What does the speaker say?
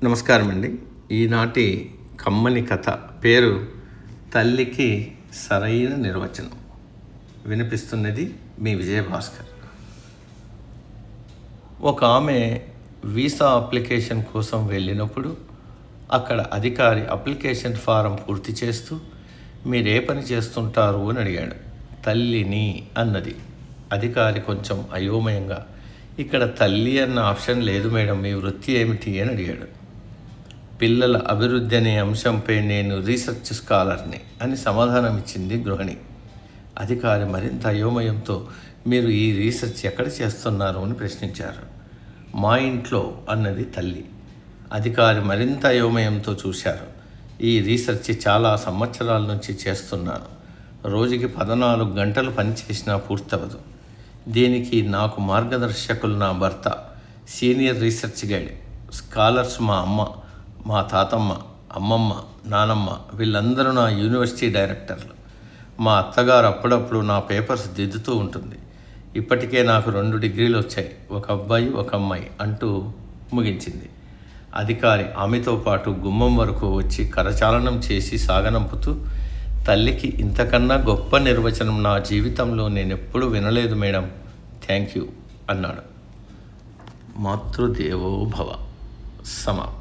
నమస్కారం అండి. ఈనాటి కమ్మని కథ పేరు తల్లికి సరైన నిర్వచనం. వినిపిస్తున్నది మీ విజయభాస్కర్. ఒక ఆమె వీసా అప్లికేషన్ కోసం వెళ్ళినప్పుడు అక్కడ అధికారి అప్లికేషన్ ఫారం పూర్తి చేస్తూ మీరే పని చేస్తుంటారు అని అడిగాడు. తల్లిని అన్నది. అధికారి కొంచెం అయోమయంగా, ఇక్కడ తల్లి అన్న ఆప్షన్ లేదు మేడం, మీ వృత్తి ఏమిటి అని అడిగాడు. పిల్లల అభివృద్ధి అనే అంశంపై నేను రీసెర్చ్ స్కాలర్ని అని సమాధానం ఇచ్చింది గృహిణి. అధికారి మరింత అయోమయంతో, మీరు ఈ రీసెర్చ్ ఎక్కడ చేస్తున్నారు అని ప్రశ్నించారు. మా ఇంట్లో అన్నది తల్లి. అధికారి మరింత అయోమయంతో చూశారు. ఈ రీసెర్చ్ చాలా సంవత్సరాల నుంచి చేస్తున్నాను. రోజుకి 14 గంటలు పనిచేసినా పూర్తవదు. దీనికి నాకు మార్గదర్శకులు నా భర్త, సీనియర్ రీసెర్చ్ గైడ్, స్కాలర్స్ మా అమ్మ, మా తాతమ్మ, అమ్మమ్మ, నానమ్మ, వీళ్ళందరూ నా యూనివర్సిటీ డైరెక్టర్లు. మా అత్తగారు అప్పుడప్పుడు నా పేపర్స్ దిద్దుతూ ఉంటుంది. ఇప్పటికే నాకు 2 డిగ్రీలు వచ్చాయి, ఒక అబ్బాయి ఒక అమ్మాయి అంటూ ముగించింది. అధికారి ఆమెతో పాటు గుమ్మం వరకు వచ్చి కరచాలనం చేసి సాగనంపుతూ, తల్లికి ఇంతకన్నా గొప్ప నిర్వచనం నా జీవితంలో నేనెప్పుడు వినలేదు మేడం, థ్యాంక్ యూ అన్నాడు. మాతృదేవో భవ. సమాప్తం.